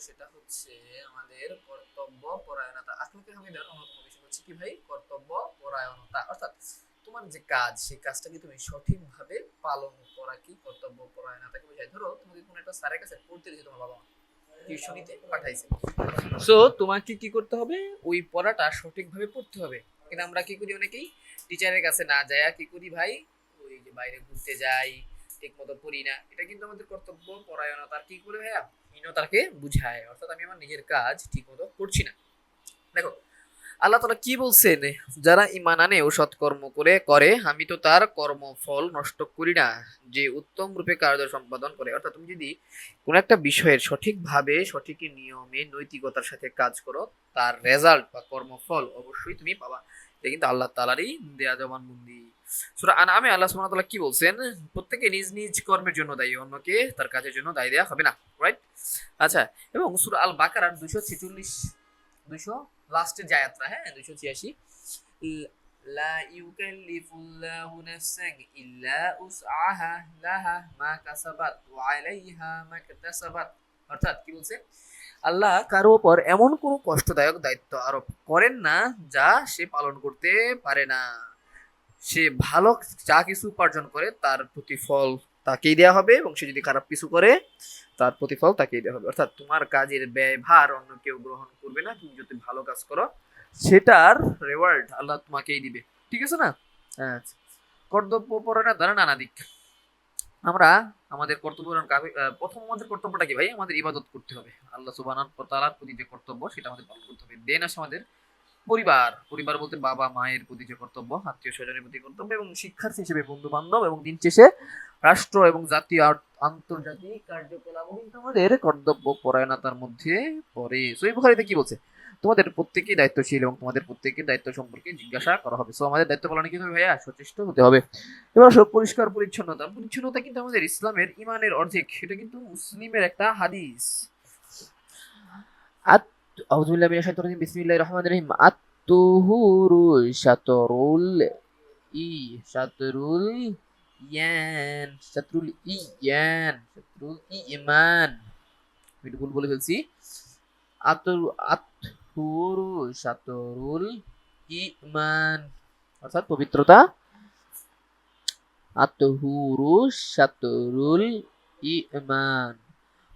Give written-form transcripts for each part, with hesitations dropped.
সেটা হচ্ছে আমাদের কর্তব্য পরায়ণতা। আখলাকে হামিদার অন্যতম বিষয় হচ্ছে কি ভাই, কর্তব্য পরায়ণতা। অর্থাৎ তোমার যে কাজ, সেই কাজটাকে তুমি সঠিকভাবে পালন করা কি কর্তব্য পরায়ণতাকে বোঝায়। ধরো তোমাকে কোনো একটা স্যারের কাছে পড়তে দিয়েছে তোমার বাবা মা, টিউশনিতে পাঠাইছে। সো তোমাকে কি করতে হবে, ওই পড়াটা সঠিকভাবে পড়তে হবে। কিন্তু আমরা কি করি, অনেকেই টিচারের কাছে না যায় কি করি ভাই, ওই যে বাইরে ঘুরতে যাই, ঠিক মতো পড়ি না। এটা কিন্তু আমাদের কর্তব্য পরায়ণতার কি করে ভাইয়া, হীনতাকে বুঝায়। অর্থাৎ আমি আমার নিজের কাজ ঠিক মতো করছি না। দেখো আল্লাহ তাআলা কি বলছেন, যারা ঈমান আনে ও সৎকর্ম করে আমি তো তার কর্মফল নষ্ট করি না, যে উত্তম রূপে কার্য সম্পাদন করে। অর্থাৎ তুমি যদি কোন একটা বিষয়ের সঠিকভাবে সঠিক নিয়মে নৈতিকতার সাথে কাজ করো, তার রেজাল্ট বা কর্মফল অবশ্যই তুমি পাবা। এটা কিন্তু আল্লাহ তাআলারই দেয়া জবানবন্দি। সূরা আনআমে আল্লাহ সুবহানাহু ওয়া তাআলা কি বলছেন, প্রত্যেকে নিজ নিজ কর্মের জন্য দায়ী, অন্যকে তার কাজের জন্য দায়ী দেওয়া হবে না। রাইট? আচ্ছা, এবং সূরা আল বাকারার 246 200 লাস্টের যে আয়াতটা, হ্যাঁ 286, লা ইউকাল্লিফুল্লাহু নাফসান ইল্লা উসআহা লাহা মা কাসাবাত ওয়া আলাইহা মা কাতাসাবাত। অর্থাৎ কি বলছে, আল্লাহ কারো উপর এমন কোনো কষ্টদায়ক দায়িত্ব আরোপ করেন না যা সে পালন করতে পারে না। সে ভালো যা কিছু উপার্জন করে তার প্রতিফল তাকেই দেওয়া হবে, এবং সে যদি খারাপ কিছু করে তার প্রতিফল তাকেই দেওয়া হবে। অর্থাৎ তোমার কাজের ব্যয়ভার অন্য কেউ গ্রহণ করবে না। তুমি যদি ভালো কাজ করো, সেটার রেওয়ার্ড আল্লাহ তোমাকেই দিবে। ঠিক আছে না? আচ্ছা, কর্তব্য পরায়ণতা দ্বারা নানা দিক। আমরা আমাদের কর্তব্য প্রথম আমাদের কর্তব্যটা কি ভাই, আমাদের ইবাদত করতে হবে। আল্লাহ সুবহানাহু ওয়া তাআলার প্রতি যে কর্তব্য সেটা আমাদের পালন করতে হবে। দেন আসে আমাদের পরিবার। পরিবার বলতে বাবা মায়ের প্রতি যে কর্তব্য, আত্মীয় স্বজনের প্রতি কর্তব্য, এবং শিক্ষার্থী হিসেবে বন্ধু বান্ধব, এবং দিন শেষে রাষ্ট্র এবং জাতীয় আন্তর্জাতিক কার্যকলাপ কিন্তু আমাদের কর্তব্য পরায়ণতার মধ্যে পড়ে। সহিহ বুখারীতে কি বলছে, তোমাদের প্রত্যেকেই দায়িত্বশীল এবং তোমাদের প্রত্যেকের দায়িত্ব সম্পর্কে জিজ্ঞাসা করা হবে। সো আমাদের দায়িত্ব পালনে কি হবে ভাইয়া, সচেষ্ট হতে হবে। এবার আসলে পরিষ্কার পরিচ্ছন্নতা। পরিচ্ছন্নতা কিন্তু আমাদের ইসলামের ইমানের অর্ধেক। এটা কিন্তু মুসলিমের একটা হাদিস। আউযু বিল্লাহি মিনাশ শাইতানির রাজিম, বিসমিল্লাহির রহমানির রহিম। আত-তুহুরু শাতরুল ই শাতরুল শাতরুল ঈমান। আমি একটু ভুল বলে ফেলছি। আত-তুহুরু শাতরুল ঈমান, অর্থাৎ পবিত্রতা। আত-তুহুরু শাতরুল ঈমান,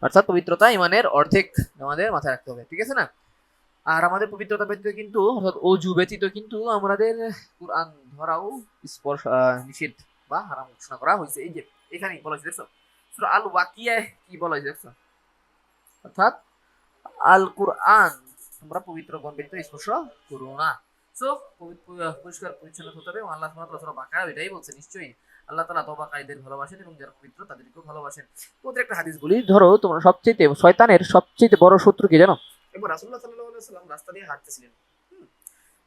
অর্থাৎ পবিত্রতা ইমানের অর্ধেক। আমাদের মাথায় রাখতে হবে, ঠিক আছে না? আর আমাদের পবিত্রতা ব্যতীত কিন্তু, অর্থাৎ অজু ব্যতীত কিন্তু আমাদের কোরআন ধরাও স্পর্শ নিষেধ বা হারাম ঘোষণা করা হয়েছে। এই যে এখানে বলা হয়েছে, দেখছো সূরা আল ওয়াকিয়ায় কি বলা হয়েছে দেখছো, অর্থাৎ আল কোরআন তোমরা পবিত্র গণ ব্যতীত স্পর্শ করো না। সো পরিষ্কার পরিচ্ছন্ন হতে হবে। আল্লাহ সুবহানাহু ওয়া তাআলা সূরা বাকারা এটাই বলছে। নিশ্চয়ই আল্লাহ তাআলা তওবাকারীদের ভালোবাসেন এবং যারা পবিত্র তাদেরকেও ভালোবাসেন। তোমাদের একটা হাদিস বলি, ধরো তোমরা সবচেয়ে শয়তানের সবচেয়ে বড় শত্রু কি জানো? এবার রাসূলুল্লাহ সাল্লাল্লাহু আলাইহি ওয়াসাল্লাম রাস্তা দিয়ে হাঁটতেছিলেন।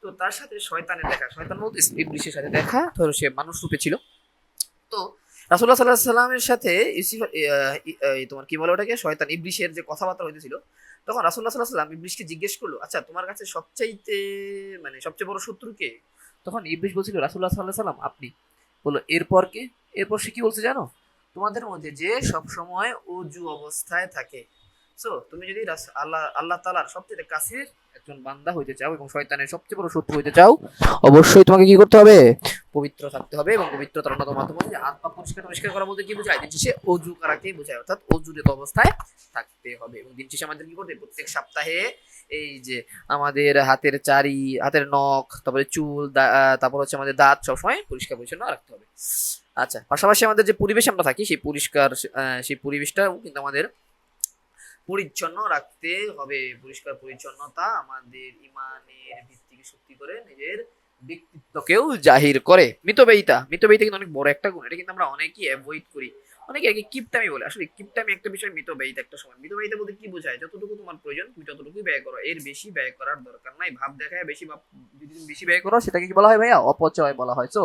তো তার সাথে শয়তানের দেখা, শয়তান বলতে ইবলীসের সাথে দেখা। ধরো সে মানুষ রূপে ছিল। তো রাসূলুল্লাহ সাল্লাল্লাহু আলাইহি সাল্লামের সাথে তোমার কি বলে ওটাকে, শয়তান ইবলীসের যে কথাবার্তা হইতেছিল, তখন রাসূলুল্লাহ সাল্লাল্লাহু আলাইহি সাল্লাম ইবলীসকে জিজ্ঞেস করলো, আচ্ছা তোমার কাছে সবচাইতে মানে সবচেয়ে বড় শত্রু কে? তখন ইবলীস বলছিল রাসূলুল্লাহ সাল্লাল্লাহু আলাইহি সাল্লাম আপনি। বললো এরপর কে? এরপর সে কি বলছে জানো, তোমাদের মধ্যে যে সব সময় অজু অবস্থায় থাকে। সো তুমি যদি আল্লাহ তাআলার সবচেয়ে কাছের একজন বান্দা হইতে চাও এবং শয়তানের সবচেয়ে বড় শত্রু হইতে চাও, অবশ্যই তোমাকে কি করতে হবে, পবিত্র থাকতে হবে। এবং পবিত্রতার অন্যতম মাধ্যম হচ্ছে হাত পা পরিষ্কার পরিষ্কার করা। বলতে কি বোঝায়, দিন শেষে অজু করাকেই বোঝায়। অর্থাৎ অজুরত অবস্থায় থাকতে হবে। এবং দিন শেষে আমাদের কি করতে, প্রত্যেক সপ্তাহে এই যে আমাদের হাতের চারি, হাতের নখ, তারপরে চুল, তারপর হচ্ছে আমাদের দাঁত সবসময় পরিষ্কার পরিচ্ছন্ন রাখতে হবে। আচ্ছা, পাশাপাশি আমাদের যে পরিবেশ আমরা থাকি, সেই পরিষ্কার সেই পরিবেশটাও কিন্তু আমাদের পরিচ্ছন্ন রাখতে হবে। পরিষ্কার পরিচ্ছন্নতা আমাদের ইমানের ভিত্তিকে শক্তি করে, নিজের ব্যক্তিত্বকেও জাহির করে। মিতব্যয়িতা কিন্তু অনেক বড় একটা গুণ। এটা কিন্তু আমরা অনেকেই অ্যাভয়েড করি। অনেকে আগে কিপটামি বলে। আসলে কিপটামি একটা বিষয়, মিতব্যয়িতা একটা সময়। মিতব্যয়িতা বলতে কি বোঝায়, যতটুকু তোমার প্রয়োজন তুমি ততটুকুই ব্যয় করো, এর বেশি ব্যয় করার দরকার নাই। ভাব দেখায় বেশি ভাব, যদি তুমি বেশি ব্যয় করো সেটাকে কি বলা হয় ভাইয়া, অপচয় বলা হয়। সো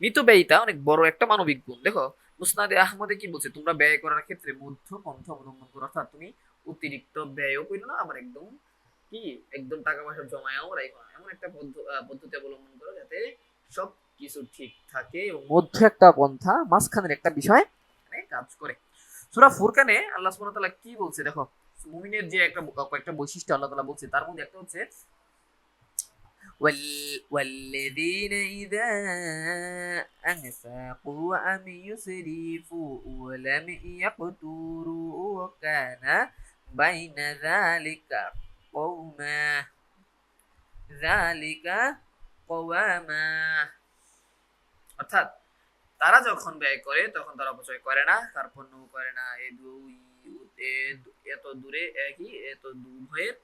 মিতব্যয়িতা অনেক বড় একটা মানবিক গুণ। দেখো মুসনাদে আহমদে কি বলছে, তোমরা ব্যয় করার ক্ষেত্রে মধ্যপন্থা অবলম্বন করো। অর্থাৎ তুমি অতিরিক্ত ব্যয়ও করো না, আবার একদম কি একদম টাকা পয়সা জমায়াও রাখো না। এমন একটা পদ্ধতি অবলম্বন করো যাতে সব কিছু ঠিক থাকে এবং মধ্য একটা পন্থা, মাঝখানের একটা বিষয় এখানে কাজ করে। সূরা ফুরকানে আল্লাহ সুবহানাহু ওয়া তাআলা কি বলছে দেখো, মুমিনের যে একটা কয়েকটা বৈশিষ্ট্য আল্লাহ তাআলা বলছে, তার মধ্যে একটা হচ্ছে والذين إذا أنفقوا ولم يسرفوا ولم يقتروا وكان بين قوما ذلك قواما। অর্থাৎ তারা যখন ব্যয় করে তখন তারা অপচয় করে না, কার্পণ্য করে না। এত দূরে এত উভয়ের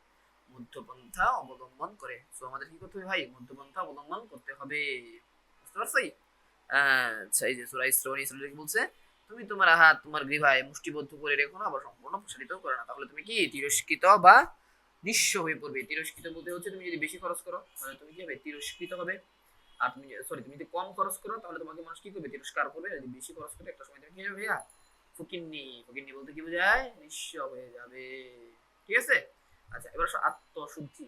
মধ্যপন্থা অবলম্বন করে। তো আমাদের কি করতে হবে ভাই? মধ্যপন্থা অবলম্বন করতে হবে, বুঝতে পারছি? আচ্ছা, এই যে সূরা ইসরা কি বলছে? তুমি তোমার হাত তোমার গ্রীবায় মুষ্টিবদ্ধ করে রেখো না, আবার সম্পূর্ণ প্রসারিত করে না, তাহলে তুমি কি তিরস্কৃত বা নিঃস্ব হয়ে পড়বে। তিরস্কৃত বলতে হচ্ছে তুমি যদি বেশি খরচ করো তাহলে তুমি কি হবে? তিরস্কৃত হবে। আর তুমি তুমি যদি কম খরচ করো তাহলে তোমাকে মানুষ কি করবে? তিরস্কার করবে। যদি বেশি খরচ করো একটা সময় তুমি কি হবে ভাইয়া? ফকিন্নি। ফকিন্নি বলতে কি বোঝায়? নিঃস্ব হয়ে যাবে। ঠিক আছে? আচ্ছা, এবার আত্মশুদ্ধি।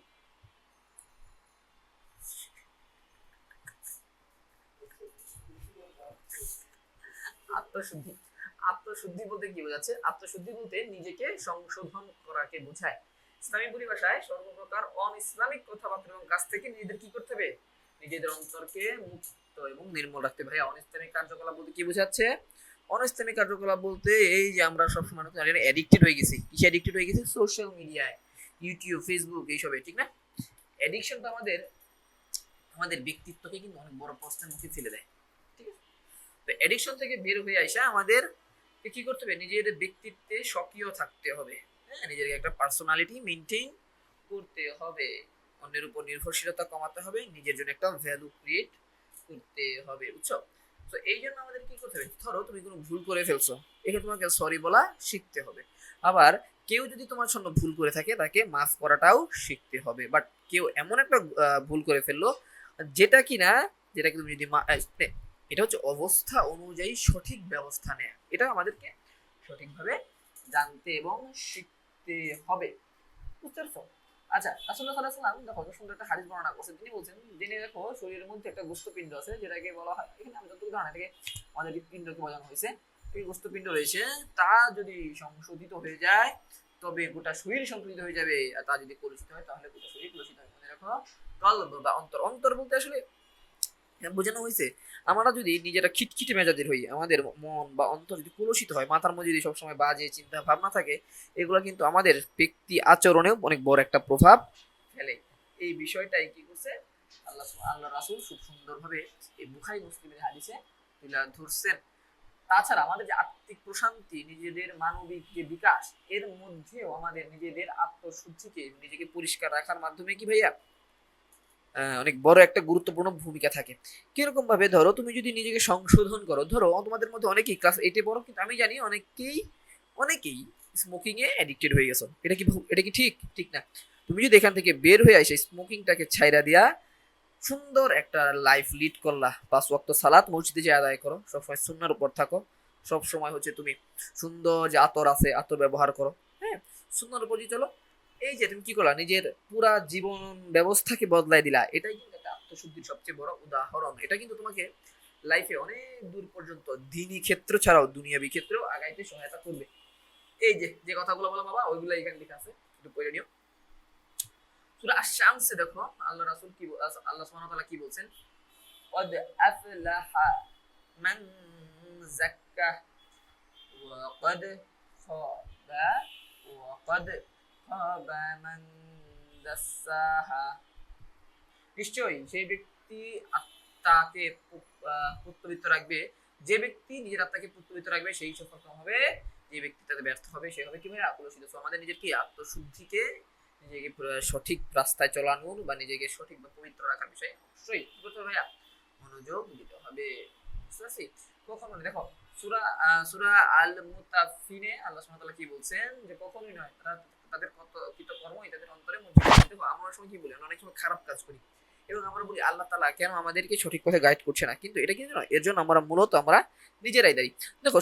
আত্মশুদ্ধি আত্মশুদ্ধি বলতে কি বোঝাচ্ছে? আত্মশুদ্ধি বলতে নিজেকে সংশোধন করাকে বোঝায়। ইসলামী পরিভাষায় সর্বপ্রকার অন-ইসলামিক কথাবার্তা এবং কাজ থেকে নিজেদের কি করতে হবে? নিজেদের অন্তরকে মুক্ত এবং নির্মল রাখতে। ভাই অন-ইসলামিক কার্যকলাপ বলতে কি বোঝাচ্ছে? অন-ইসলামিক কার্যকলাপ বলতে এই যে আমরা সবসময় অ্যাডিক্টেড হয়ে গেছি। কিসে অ্যাডিক্টেড হয়ে গেছি? সোশ্যাল মিডিয়ায়, ইউটিউব, ফেসবুক, এইসবে, ঠিক না? অ্যাডিকশন তো আমাদের ব্যক্তিত্বকে কিন্তু অনেক বড় প্রশ্নের মুখে ফেলে দেয়। ঠিক আছে? তো অ্যাডিকশন থেকে বের হয়ে আসা আমাদের কি করতে হবে? নিজের ব্যক্তিত্বে সক্রিয় থাকতে হবে। হ্যাঁ, নিজের একটা পার্সোনালিটি মেনটেন করতে হবে, অন্যের উপর নির্ভরশীলতা কমাতে হবে, নিজের জন্য একটা ভ্যালু ক্রিয়েট করতে হবে, বুঝছো? তো এই জন্য আমাদের কি করতে হবে? ধরো তুমি কোনো ভুল করে ফেলছো, এখানে তোমাকে সরি বলা শিখতে হবে। আবার কেউ যদি তোমার জন্য ভুল করে থাকে তাকে মাফ করাটাও শিখতে হবে। বাট কেউ এমন একটা ভুল করে ফেললো যেটা কি তুমি যদি এটা হচ্ছে অবস্থা অনুযায়ী সঠিক ব্যবস্থা নেয়া। এটা আমাদেরকে সঠিকভাবে জানতে এবং শিখতে হবে, বুঝতে পারছো? আচ্ছা, রাসূলুল্লাহ সাল্লাল্লাহু আলাইহি ওয়াসাল্লাম দেখো সুন্দর একটা হাদিস বর্ণনা করছেন। তিনি বলছেন, জেনে দেখো শরীরের মধ্যে একটা গোস্তপিণ্ড আছে যেটাকে বলা হয়, এখানে আমি যতটুকু জানি এটাকে আমাদের হৃৎপিণ্ডকে বোঝানো হয়েছে। এই গোস্তপিণ্ড রয়েছে, তা যদি সংশোধিত হয়ে যায় তবে গোটা শরীর সংশোধিত হয়ে যাবে, আর তা যদি কলুষিত হয় তাহলে গোটা শরীর কলুষিত হয়। মনে রাখো, কলব বা অন্তর। অন্তর বলতে আসলে বোঝানো হয়েছে আমরা যদি নিজেরা খিটখিটে মেজাজের হই, আমাদের মন বা অন্তর যদি কলুষিত হয়, মাথার মধ্যে যদি সবসময় বাজে চিন্তা ভাবনা থাকে, এগুলো কিন্তু আমাদের ব্যক্তি আচরণেও অনেক বড় একটা প্রভাব ফেলে। এই বিষয়টাই কি করছে আল্লাহ রাসূল খুব সুন্দরভাবে এই বুখারী মুসলিমের হাদিসে তুলে ধরছেন। তাছাড়া আমাদের যে আত্মিক প্রশান্তি, নিজেদের মানবিক যে বিকাশ, এর মধ্যেও আমাদের নিজেদের আত্মশুদ্ধিকে, নিজেকে পরিষ্কার রাখার মাধ্যমে কি ভাইয়া অনেক বড় একটা গুরুত্বপূর্ণ ভূমিকা থাকে। কিরকম ভাবে? ধরো তুমি যদি নিজেকে সংশোধন করো, ধরো তোমাদের মধ্যে অনেকেই ক্লাস 8 পড়ো, কিন্তু আমি জানি অনেকেই স্মোকিং এ অ্যাডিক্টেড হয়ে গেছো। এটা কি ঠিক? ঠিক না। তুমি যদি এখান থেকে বের হয়ে আসে স্মোকিংটাকে ছাইরা দিয়া সুন্দর একটা লাইফ লিড করলা, 5 ওয়াক্ত সালাত মসজিদে যে আদায় করো, সবসময় সুন্নাহর উপর থাকো, সব সময় হচ্ছে তুমি সুন্দর যে আতর আছে আতর ব্যবহার করো, হ্যাঁ, সুন্নাহর উপর চলো, এই যে তুমি কি করলা? নিজের পুরা জীবন ব্যবস্থাকে বদলাই দিলা। এটাই কিন্তু একটা আত্মশুদ্ধির সবচেয়ে বড় উদাহরণ। এটা কিন্তু তোমাকে লাইফে অনেক দূর পর্যন্ত দ্বীনি ক্ষেত্র ছাড়াও দুনিয়াবি ক্ষেত্রেও আগাইতে সহায়তা করবে। এই যে যে কথাগুলো বলো বাবা, ওইগুলো এখানে লেখা আছে, একটু পড়ে নিও। সূরা আশ-শামসে দেখো আল্লাহ রাসূল কি আল্লাহ সুবহানাহু ওয়া তাআলা কি বলছেন? قد أفلح من زكى وقد خاب وقد خاب من دساها। নিশ্চয়ই সেই ব্যক্তি আত্মাকে পবিত্র রাখবে, যে ব্যক্তি নিজের আত্মাকে পবিত্র রাখবে সেই সফলকাম হবে, যে ব্যক্তি তাতে ব্যর্থ হবে সে হবে কি ভাই? আকলুষিত। আমাদের নিজের কি আত্মশুদ্ধিকে, নিজেকে সঠিক রাস্তায় চলানোর বা নিজেকে সঠিক বা পবিত্র রাখার বিষয়ে অবশ্যই কি করতে হবে ভাইয়া? মনোযোগ দিতে হবে, বুঝতে পারছি? কখনো দেখো সূরা আল মুতাফফিনে আল্লাহ সুবহানাহু ওয়া তাআলা কি বলছেন যে কখনোই নয় তাদের কৃতকর্মই তাদের অন্তরে মধ্যে। দেখো আমরা সময় কি বলি, আমরা অনেক সময় খারাপ কাজ করি এবং আমরা বলি আল্লাহ তাআলা কেন আমাদেরকে সঠিক পথে গাইড করছে না, কিন্তু এটা কিন্তু নয়, এর জন্য আমরা নিজেরাই দায়ী। দেখো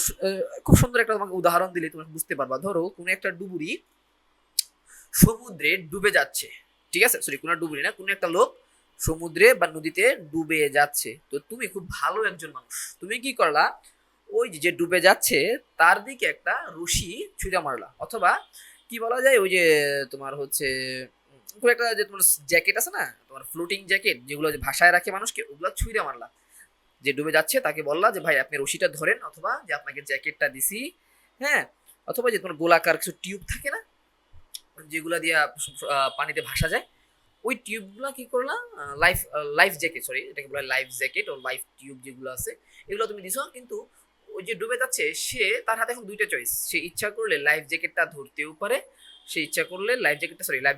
খুব সুন্দর একটা তোমাকে উদাহরণ দিলে তুমি বুঝতে পারবা। ধরো কোনো একটা ডুবুরি সমুদ্রে ডুবে যাচ্ছে, ঠিক আছে? সরি, কোনো ডুবুরি না, কোনো একটা লোক সমুদ্রে বা নদীতে ডুবে যাচ্ছে। তো তুমি খুব ভালো একজন মানুষ, তুমি কি করলা? ওই যে ডুবে যাচ্ছে তার দিকে একটা রশি ছুঁড়ে মারলা, অথবা কি বলা যায়, ওই যে তোমার হচ্ছে কোনো একটা যে তোমার জ্যাকেট আছে না, তোমার ফ্লোটিং জ্যাকেট যেগুলো যে ভাসায় রাখে মানুষকে, ওগুলো ছুঁড়ে মারলা। যে ডুবে যাচ্ছে তাকে বললা যে ভাই আপনি রশিটা ধরেন, অথবা যে আপনাকে জ্যাকেটটা দিছি, হ্যাঁ, অথবা যে তোমার গোলাকার কিছু টিউব থাকে না যেগুলা দিয়া পানিতে ভাসা যায়, ওই টিউবগুলো কি করলা, লাইফ লাইফ জ্যাকেট, সরি এটাকে বলা লাইফ জ্যাকেট ও লাইফ টিউব যেগুলো আছে, এগুলো তুমি দিছো। কিন্তু ওই যে ডুবে যাচ্ছে সে, তার হাতে এখন দুইটা চয়েস, সে ইচ্ছা করলে লাইফ জ্যাকেটটা ধরতেও পারে, সে ইচ্ছা করলে লাইফ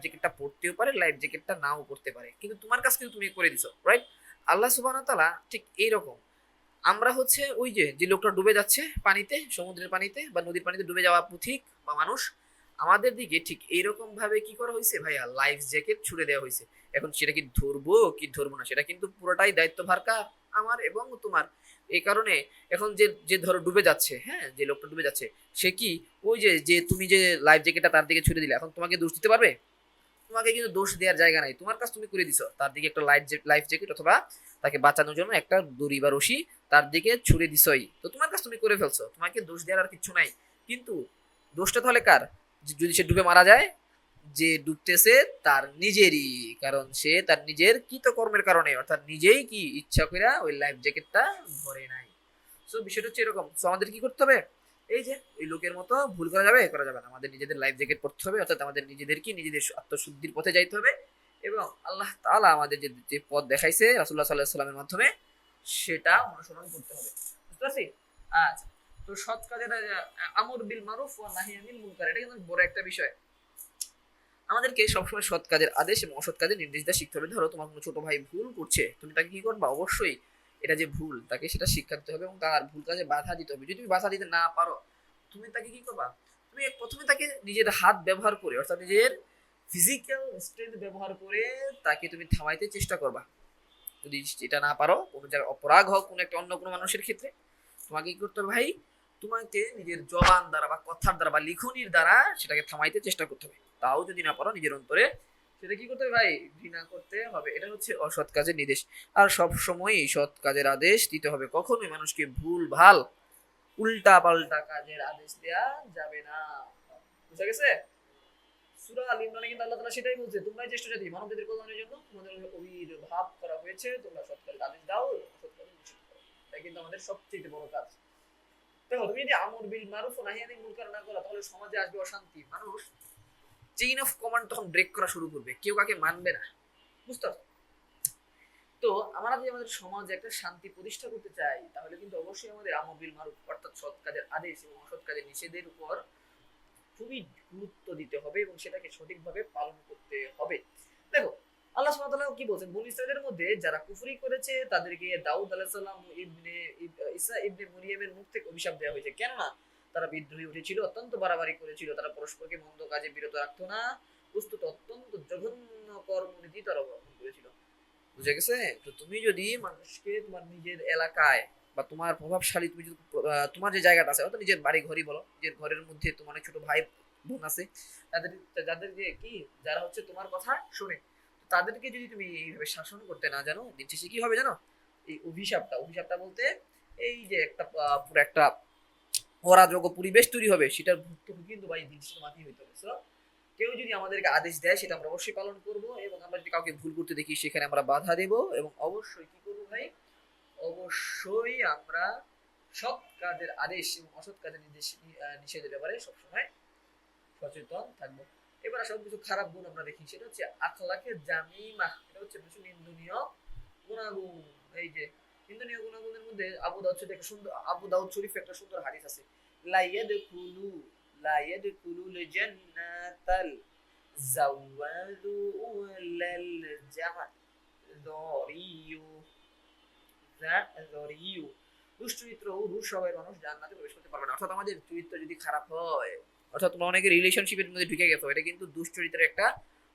জ্যাকেটটা পরতেও পারে, লাইফ জ্যাকেটটা নাও করতে পারে, কিন্তু তোমার কাজ কিন্তু তুমি করে দিছো, রাইট? আল্লাহ সুবহানাহু ওয়া তাআলা ঠিক এইরকম, আমরা হচ্ছে ওই যে যে লোকটা ডুবে যাচ্ছে পানিতে, সমুদ্রের পানিতে বা নদীর পানিতে ডুবে যাওয়া পথিক বা মানুষ, আমাদের দিকে ঠিক এইরকম ভাবে কি করা হয়েছে ভাইয়া, লাইফ জ্যাকেট ছুড়ে দেওয়া হয়েছে। এখন সেটা কি ধরবো কি ধরবো না, সেটা কিন্তু পুরোটাই দায়িত্বভার আমার এবং তোমার। এই কারণে এখন যে যে ধরো ডুবে যাচ্ছে, হ্যাঁ, যে লোকটা ডুবে যাচ্ছে, সে কি ওই যে যে তুমি যে লাইফ জ্যাকেটটা তার দিকে ছুড়ে দিলে, এখন তোমাকে দোষ দিতে পারবে? তোমাকে কিন্তু দোষ দেওয়ার জায়গা নাই, তোমার কাজ তুমি করে দিছো, তার দিকে একটা লাইফ জ্যাকেট অথবা তাকে বাঁচানোর জন্য একটা দড়ি বা রশি তার দিকে ছুড়ে দিছই, তো তোমার কাজ তুমি করে ফেলছো, তোমাকে দোষ দেওয়ার আর কিছু নাই। কিন্তু দোষটা তাহলে কার? যদি সে ডুবে মারা যায়, যে ডুবতেছে তার নিজেরই, কারণ সে তার নিজের কৃতকর্মের কারণে, অর্থাৎ নিজেই কি ইচ্ছা করে ওই লাইফ জ্যাকেটটা ধরে নাই। সো বিষয়টা হচ্ছে এরকম। সো আমাদের কি করতে হবে, এই যে ওই লোকের মতো ভুল করা যাবে না, আমাদের নিজেদের লাইফ জ্যাকেট পড়তে হবে, অর্থাৎ আমাদের নিজেদের আত্মশুদ্ধির পথে যাইতে হবে, এবং আল্লাহ তাআলা আমাদের যে যে পথ দেখাইছে রাসূলুল্লাহ সাল্লাল্লাহু আলাইহি সাল্লামের মাধ্যমে, সেটা অনুসরণ করতে হবে। বুঝতে পারছি? আচ্ছা, তো সৎ কাজের আমর বিল মারুফ ওয়া নাহি আনিল মুনকার, এটা কিন্তু বড় একটা বিষয়। আমাদেরকে সবসময় সৎ কাজের আদেশ এবং অসৎ কাজের নির্দেশ দেওয়া শিখতে হবে। ধরো তোমার কোনো ছোট ভাই ভুল করছে, তুমি তাকে কি করবা, অবশ্যই এটা যে ভুল তাকে সেটা শিক্ষা দিতে হবে এবং তার ভুল কাজে বাধা দিতে হবে। যদি তুমি বাধা দিতে না পারো, তুমি তাকে কি করবা, তুমি প্রথমে তাকে নিজের হাত ব্যবহার করে, অর্থাৎ নিজের ফিজিক্যাল স্ট্রেংথ ব্যবহার করে তাকে তুমি থামাইতে চেষ্টা করবা। যদি এটা না পারো, কোনো জায়গায় অপরাধ হোক কোনো একটা অন্য কোনো মানুষের ক্ষেত্রে, তোমাকে কি করতে হবে ভাই, তোমাকে নিজের জবান দ্বারা বা কথার দ্বারা বা লিখনির দ্বারা সেটাকে থামাইতে চেষ্টা করতে হবে। তাও যদি না পারো, নিজের অন্তরে সেটা কি করতে হবে ভাই, ঘৃণা করতে হবে। এটা হচ্ছে অসৎ কাজের নির্দেশ। আর সব সময় সৎ কাজের আদেশ দিতে হবে, কখনোই মানুষকে ভুল ভাল উল্টা পাল্টা কাজের আদেশ দেয়া যাবে না। বুঝা গেছে? সূরা আল ইমরানে কিন্তু আল্লাহ তাআলা সেটাই বলছে, তোমরাই জ্যেষ্ঠ জাতি, মানবজাতির কল্যাণের জন্য তোমাদের আবির্ভাব করা হয়েছে, তোমরা সৎ কাজের আদেশ দাও, অসৎ কাজের নিষেধ করো। এটা কিন্তু আমাদের সবচেয়ে বড় কাজ। দেখো, তুমি যদি আমর বিল মারুফ ও নাহি আনিল মুনকার না করো, তাহলে সমাজে আসবে অশান্তি, মানুষ চেইন অফ কমান্ড তখন ব্রেক করা শুরু করবে, কেউ কাকে মানবে না। বুঝতে পারছো? তো আমরা যদি আমাদের সমাজে একটা শান্তি প্রতিষ্ঠা করতে চাই, তাহলে কিন্তু অবশ্যই আমাদের আমর বিল মারুফ অর্থাৎ সৎ কাজের আদেশ এবং অসৎ কাজের নিষেধের উপর খুবই গুরুত্ব দিতে হবে এবং সেটাকে সঠিকভাবে পালন করতে হবে। দেখো, আল্লাহ সুবহানাহু ওয়া তাআলা কি বলেন, বনী ইসরাঈলের মধ্যে যারা কুফরি করেছে তাদেরকে দাউদ আলাইহিস সালাম ঈসা ইবনে মরিয়মের মুখ থেকে অভিশাপ দেওয়া হয়েছে। কেননা তারা বিদ্রোহী উঠেছিল, অত্যন্ত বাড়াবাড়ি করেছিল, তারা পরস্পরকে মন্দ কাজে বিরত রাখতো না, বস্তুত অত্যন্ত জঘন্য কর্মনীতি তারা অবলম্বন করেছিল। বুঝে গেছে? তো তুমি যদি মানুষকে তোমার নিজের এলাকায় বা তোমার প্রভাবশালী, তুমি যদি তোমার যে জায়গাটা আছে, অর্থাৎ নিজের বাড়ি ঘরই বলো, নিজের ঘরের মধ্যে তোমার অনেক ছোট ভাই বোন আছে, তাদের যাদের যে কি, যারা হচ্ছে তোমার কথা শুনে, তাদেরকে যদি তুমি এইভাবে শাসন করতে না জানো, দিন শেষে কি হবে জানো, এই অভিশাপটা বলতে এই যে একটা পুরো একটা অরাজক পরিবেশ তৈরি হবে, সেটার ভুক্তভোগী কিন্তু ভাই দিন শেষে মাটি হইতে হবে। So, কেউ যদি আমাদেরকে আদেশ দেয় সেটা আমরা অবশ্যই পালন করব, এবং আমরা যদি কাউকে ভুল করতে দেখি সেখানে আমরা বাধা দেব, এবং অবশ্যই কি করবো ভাই, অবশ্যই আমরা সৎ কাজের আদেশ এবং অসৎ কাজের নিষেধের ব্যাপারে সবসময় সচেতন থাকবো। এবার আসলে কিছু খারাপ গুণ আমরা দেখি, সেটা হচ্ছে আখলাকে জামিমা, এটা হচ্ছে কিছু নিন্দনীয় গুণাগুণ। এই যে নিন্দনীয় গুণাগুণের মধ্যে আবু দাউদ শরীফ একটা সুন্দর হাদিস আছে, লা ইয়াদখুলুল জান্নাতাল জাওয়াদু ওয়ালাল জাহরিয়ু জাহরিয়ু, দুশ্চরিত্র ও দুঃস্বভাবের মানুষ জান্নাতে প্রবেশ করতে পারবে না। অর্থাৎ আমাদের চরিত্র যদি খারাপ হয়, অর্থাৎ তোমরা অনেকে রিলেশনশিপের মধ্যে ঢুকে গেছো, এটা কিন্তু দুশ্চরিত্রের একটা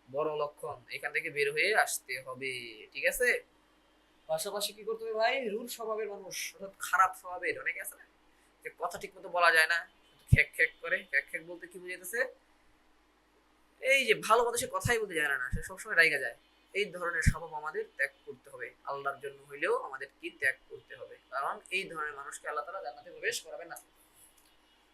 বড় লক্ষণ, এখান থেকে বের হয়ে আসতে হবে। ঠিক আছে? পাশাপাশি কি করতে হবে ভাই, রূঢ় স্বভাবের মানুষ, অর্থাৎ খারাপ স্বভাবের অনেকে আছে না, যে কথা ঠিক মতো বলা যায় না, খ্যাক খ্যাক করে। খ্যাক খ্যাক বলতে কি বুঝাইতেছে, এই যে ভালো মতো সে কথাই বলতে জানে না, সে সবসময় রাইগা যায়। এই ধরনের স্বভাব আমাদের ত্যাগ করতে হবে, আল্লাহর জন্য হইলেও আমাদের কি ত্যাগ করতে হবে, কারণ এই ধরনের মানুষকে আল্লাহ তাআলা জান্নাতে প্রবেশ করাবেন না।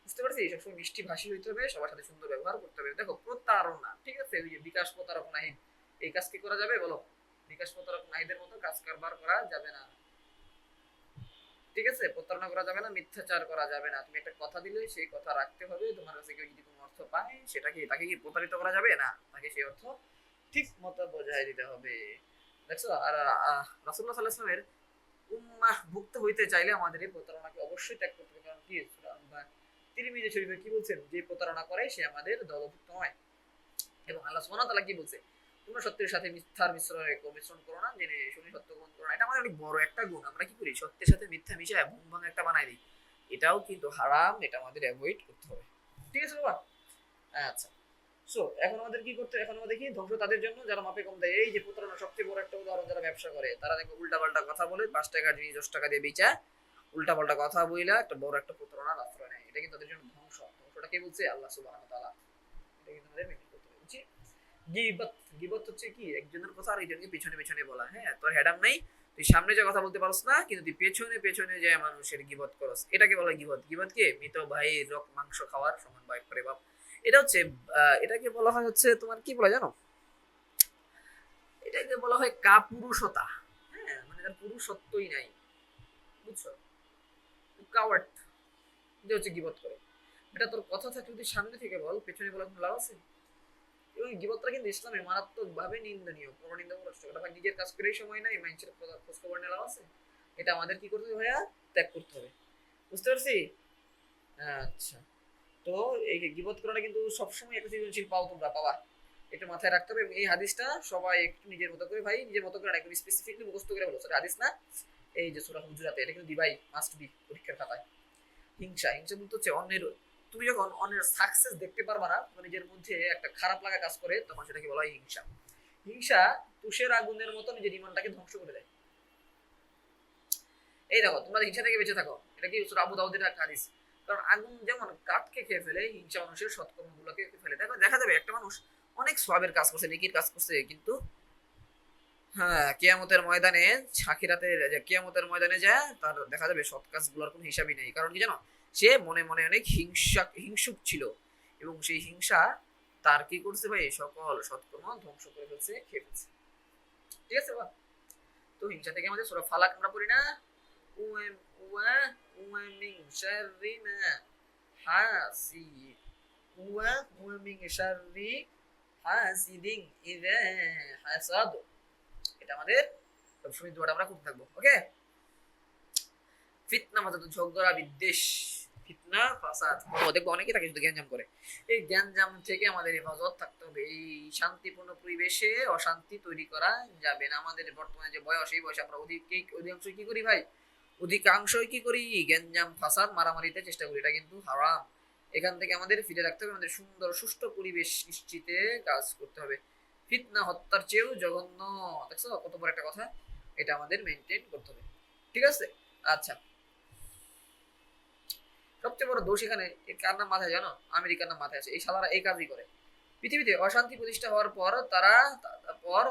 বুঝতে পারছি? সবসময় মিষ্টি ভাষী হইতে হবে, সবার সাথে সুন্দর ব্যবহার করতে হবে। দেখো প্রতারণা, ঠিক আছে? ওই যে বিকাশ প্রতারক নাহিদ, এই কাজ কি করা যাবে বলো? বিকাশ প্রতারক নাহিদের মতো কাজ কারবার করা যাবে না, ঠিক আছে? প্রতারণা করা যাবে না, মিথ্যাচার করা যাবে না। তুমি একটা কথা দিলে সেই কথা রাখতে হবে। তোমার কাছে কেউ যদি কোনো অর্থ পায়, সেটাকে তাকে কি প্রতারিত করা যাবে না, তাকে সেই অর্থ ঠিক মতো বোঝাই দিতে হবে। দেখছো? আর রাসূলুল্লাহ সাল্লাল্লাহু আলাইহি ওয়াসাল্লামের উম্মাহ ভুক্ত হইতে চাইলে আমাদের এই প্রতারণাকে অবশ্যই ত্যাগ করতে হবে। কারণ কি তিরমিজি শরীফে কি বলছেন? যে প্রতারণা করে সে আমাদের দলভুক্ত নয়। এবং আল্লাহ সুবহানাহু ওয়া তাআলা কি বলছে? তোমরা সত্যের সাথে মিথ্যার মিশ্রণ করো না, জেনে শুনে সত্য গ্রহণ করো না। এটা আমাদের অনেক বড় একটা গুণ। আমরা কি করি? সত্যের সাথে মিথ্যা মিশায় ভুং ভাং একটা বানাই দিই। এটাও কিন্তু হারাম, এটা আমাদের অ্যাভয়েড করতে হবে। ঠিক আছে বাবা? আচ্ছা। সো এখন আমাদের কি করতে, এখন আমরা দেখি ধ্বংস তাদের জন্য যারা মাপে কম দেয়। এই যে প্রতারণা সবচেয়ে বড় একটা উদাহরণ, যারা ব্যবসা করে তারা দেখো উল্টাপাল্টা কথা বলে, 5 টাকার জিনিস 10 টাকা দিয়ে বেচা, উল্টাপাল্টা কথা বইলা একটা বড় একটা প্রতারণার আশ্রয় নেয়। এটা কিন্তু তাদের জন্য ধ্বংস। ধ্বংসটা কে বলছে? আল্লাহ সুবহানাহু ওয়া তাআলা। এটা কিন্তু আমাদের মেনে করতে হবে, বুঝছি? গীবত, গীবত হচ্ছে কি? একজনের কথা আরেকজনকে পেছনে পেছনে বলা। হ্যাঁ, তোর হেডাম নাই, তুই সামনে যে কথা বলতে পারছ না, কিন্তু তুই পেছনে পেছনে যে মানুষের গীবত করস, এটাকে বলা গীবত। গীবত কি? মৃত ভাইয়ের মাংস খাওয়ার সমান। ভাই করে বাপ। এটা হচ্ছে এটাকে বলা হয় হচ্ছে তোমার কি বলা জানো? এটাকে বলা হয় কাপুরুষতা। হ্যাঁ, মানে তার পুরুষত্বই নাই, বুঝছো? কাওয়ার্ড, যে হচ্ছে গীবত করে। এটা তোর কথা থাকলে তুই সামনে থেকে বল, পেছনে বলার কোনো লাভ আছে? এবং গীবতটা কিন্তু ইসলামে মারাত্মক ভাবে নিন্দনীয়, পরনিন্দা করা। এটা ভাই নিজের কাজ করেই সময় নাই, মানুষের খোঁজ খবর নেওয়া আছে। এটা আমাদের কি করতে হবে ভাইয়া? ত্যাগ করতে হবে। বুঝতে পারছি? আচ্ছা। তো এই গীবত করাটা কিন্তু সবসময় একটা সৃজনশীল পাও, তোমরা পাবা। এটা মাথায় রাখতে হবে। এই হাদিসটা সবাই একটু নিজের মতো করে, ভাই নিজের মতো করে একদম স্পেসিফিকলি মুখস্থ করে বলো। হাদিস না, এই যে সূরা হুজুরাতে, এটা কিন্তু দিবাই, মাস্ট বি পরীক্ষার খাতায়। হিংসা, হিংসা বলতে হচ্ছে অন্যের, তুমি যখন অন্যের সাকসেস দেখতে পারবা না, নিজের মধ্যে একটা খারাপ লাগা কাজ করে, তখন সেটাকে বলা হয় হিংসা। হিংসা তুষের আগুনের মতো নিজের ইমানটাকে ধ্বংস করে দেয়। এই দেখো, তোমরা হিংসা থেকে বেঁচে থাকো। এটা কি সূরা আবু দাউদের একটা হাদিস। কারণ আগুন যেমন কাঠকে খেয়ে ফেলে, হিংসা মানুষের সৎকর্মগুলোকে ফেলে। দেখো, দেখা যাবে একটা মানুষ অনেক সওয়াবের কাজ করছে, নেকির কাজ করছে, কিন্তু হ্যাঁ, কিয়ামতের ময়দানে, আখিরাতে কিয়ামতের ময়দানে যায় তার দেখা যাবে সৎ কাজগুলোর কোনো হিসাবই নেই। কারণ কি জানো? সে মনে মনে অনেক হিংসুক ছিল, এবং সেই হিংসা তার কি করছে ভাই? সকল সৎকর্ম ধ্বংস করে ফেলছে, খেয়ে ফেলছে। ঠিক আছে বা? তো হিংসা থেকে আমাদের সূরা ফালাক আমরা পড়ি না? উম ওয়া ওয়া মিন শাররি মা হাসিদ, ওয়া মিন শাররি হাসিদিন ইযা হাসাদ। এটা আমাদের সবসময় দোয়াটা আমরা করতে থাকবো। ওকে? ফিতনা মানে তো ঝগড়া বিদ্বেষ, ফিতনা ফাসাদ। দেখবো অনেকেই তাকে শুধু জ্ঞানজাম করে। এই জ্ঞানজাম থেকে আমাদের হেফাজত থাকতে হবে। এই শান্তিপূর্ণ পরিবেশে অশান্তি তৈরি করা যাবে না। আমাদের বর্তমানে যে বয়স, এই বয়সে আমরা অধিকাংশ কি করি ভাই? অধিকাংশই কি করি? জ্ঞানজাম, ফাসাদ, মারামারিতে চেষ্টা করি। এটা কিন্তু হারাম। এখান থেকে আমাদের ফিরে রাখতে হবে। আমাদের সুন্দর সুষ্ঠু পরিবেশ নিশ্চিতে কাজ করতে হবে। ফিতনা হত্যার চেয়েও জঘন্য। দেখছো কত বড় একটা কথা? এটা আমাদের মেনটেন করতে হবে। ঠিক আছে? আচ্ছা। সবচেয়ে বড় দোষ এখানে কার নাম মাথায় জানো? আমেরিকার নাম মাথায় আছে। এই শালারা এই কাজই করে। পৃথিবীতে অশান্তি প্রতিষ্ঠা হওয়ার পর তারা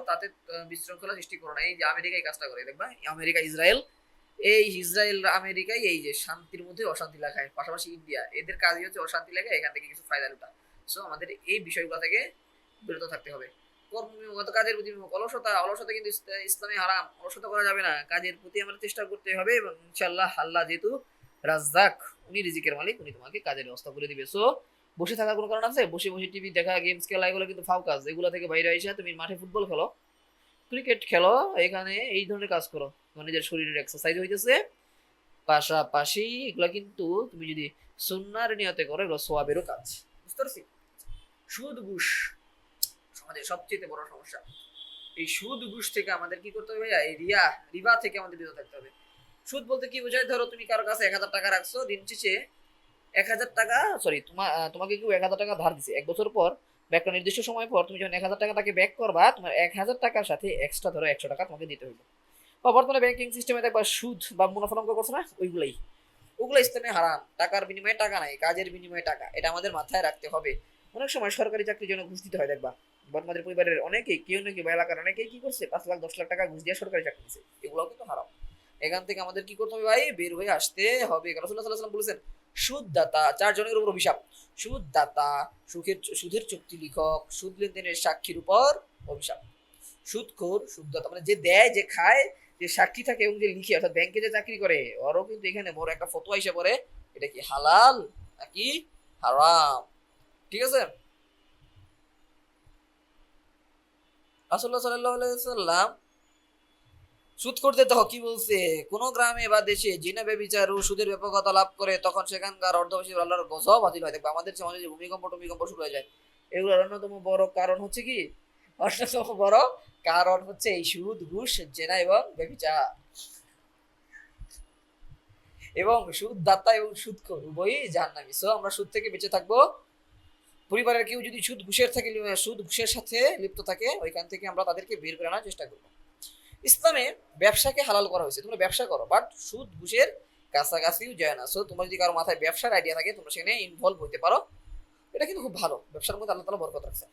তাতে বিশৃঙ্খলা সৃষ্টি করে না। এই যে আমেরিকা এই কাজটা করে, দেখবা আমেরিকা ইসরায়েল, এই ইসরায়েল আমেরিকায় এই যে শান্তির মধ্যে অশান্তি লাগায়, পাশাপাশি ইন্ডিয়া, এদের কাজই হচ্ছে অশান্তি লাগায়, এখান থেকে কিছু ফায়দা লুটা। সো আমাদের এই বিষয়গুলো থেকে বিরত থাকতে হবে। কর্মবিমুখ, কাজের প্রতি বিমুখ, অলসতা, অলসতা কিন্তু ইসলামে হারাম। অলসতা করা যাবে না, কাজের প্রতি আমাদের চেষ্টা করতে হবে। এবং ইনশাআল্লাহ আল্লাহ যেহেতু রাজ্জাক, উনি রিজিকের মালিক, উনি তোমাকে কাজের ব্যবস্থা করে দিবে। সো বসে থাকার কোনো কারণ আছে? বসে বসে টিভি দেখা, গেমস খেলা, এগুলো কিন্তু ফাও কাজ। এগুলো থেকে বাইরে এসে তুমি মাঠে ফুটবল খেলো, ক্রিকেট খেলো, এখানে এই ধরনের কাজ করো, তোমার নিজের শরীরের এক্সারসাইজ হইতেছে। পাশাপাশি এগুলা কিন্তু তুমি যদি সুন্নার নিয়তে করো, এগুলো সোয়াবেরও কাজ। বুঝতে পারছি? সুদ ঘুষ আমাদের সবচেয়ে বড় সমস্যা। এই সুদ ঘুষ থেকে আমাদের কি করতে হবে ভাইয়া? এই রিবা থেকে আমাদের বিরত থাকতে হবে। সুদ বলতে কি বোঝায়? ধরো তুমি কারো কাছে 1000 টাকা রাখছো, দিন শেষে 1000 টাকা, সরি, তোমাকে কেউ 1000 টাকা ধার দিছে, 1 বছর পর বা একটা নির্দিষ্ট সময় পর তুমি যখন 1000 টাকা তাকে ব্যাক করবা, তোমার 1000 টাকার সাথে এক্সট্রা ধরো 100 টাকা তোমাকে দিতে হইবে। বা বর্তমানে ব্যাংকিং সিস্টেমে দেখবা সুদ বা মুনাফা অঙ্ক করছো না, ওগুলো ইসলামে হারাম। টাকার বিনিময়ে টাকা নাই, কাজের বিনিময়ে টাকা। এটা আমাদের মাথায় রাখতে হবে। অনেক সময় সরকারি চাকরির জন্য ঘুষ দিতে হয়। দেখবা বর্তমানের পরিবারের অনেকেই, কেউ নাকি বা এলাকার অনেকেই কি করছে, 5 লাখ 10 লাখ টাকা ঘুষ দিয়ে সরকারি চাকরি দিচ্ছে। এগুলো কিন্তু হারাম। এখান থেকে আমাদের কি করতে হবে ভাই? বের হয়ে আসতে হবে। রাসূলুল্লাহ সাল্লাল্লাহু আলাইহি ওয়াসাল্লাম বলেছেন, সুদদাতা, 4 জনের উপর অভিশাপ। সুদদাতা, সুদের চুক্তি লিখক, সুদ লেনদেনের সাক্ষীর উপর অভিশাপ। সুদখোর, সুদদাতা মানে যে দেয়, যে খায়, যে সাক্ষী থাকে এবং যে লিখে, অর্থাৎ ব্যাংকে যে চাকরি করে, ওরও কিন্তু এখানে বড় একটা ফতোয়া এসে পড়ে, এটা কি হালাল নাকি হারাম। ঠিক আছে। রাসূলুল্লাহ সাল্লাল্লাহু আলাইহি ওয়াসাল্লাম সুদখোরদের দেখো কি বলছে, কোন গ্রামে বা দেশে জিনা ব্যভিচার ও সুদের ব্যাপকতা লাভ করে তখন সেখানকার অর্ধবাসী আল্লাহর গজব হাজির হয়। দেখবে আমাদের সমাজে যে ভূমিকম্প শুরু হয়ে যায়, এগুলোর অন্যতম বড় কারণ হচ্ছে কি, অন্যতম বড় কারণ হচ্ছে এই সুদ, ঘুষ, জেনা এবং ব্যভিচার। এবং সুদদাতা এবং সুদখোর উভয়ই জাহান্নামী। সো আমরা সুদ থেকে বেঁচে থাকবো। পরিবারের কেউ যদি সুদ ঘুষের সাথে লিপ্ত থাকে, ওইখান থেকে আমরা তাদেরকে বের করে আনার চেষ্টা করবো। ইসলামে ব্যবসাকে হালাল করা হয়েছে, তোমরা ব্যবসা করো, বাট সুদ ঘুষের কাছাকাছিও যায় না। সো তোমার যদি কারো মাথায় ব্যবসার আইডিয়া থাকে, তোমরা সেখানে ইনভলভ হইতে পারো, এটা কিন্তু খুব ভালো। ব্যবসার মধ্যে আল্লাহ তাআলা বরকত রাখছে।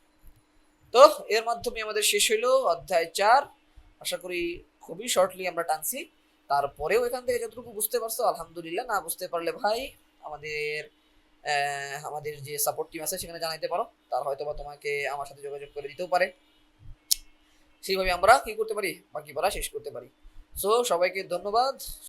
তো এর মাধ্যমে আমাদের শেষ হইলো অধ্যায় 4। আশা করি খুবই শর্টলি আমরা টানছি। তারপরেও এখান থেকে যতটুকু বুঝতে পারছো আলহামদুলিল্লাহ, না বুঝতে পারলে ভাই আমাদের আমাদের যে সাপোর্ট টিম আছে সেখানে জানাইতে পারো, তার হয়তো বা তোমাকে আমার সাথে যোগাযোগ করে দিতেও পারে। সেইভাবে আমরা কি করতে পারি, বাকি পড়া শেষ করতে পারি। সো সবাইকে ধন্যবাদ।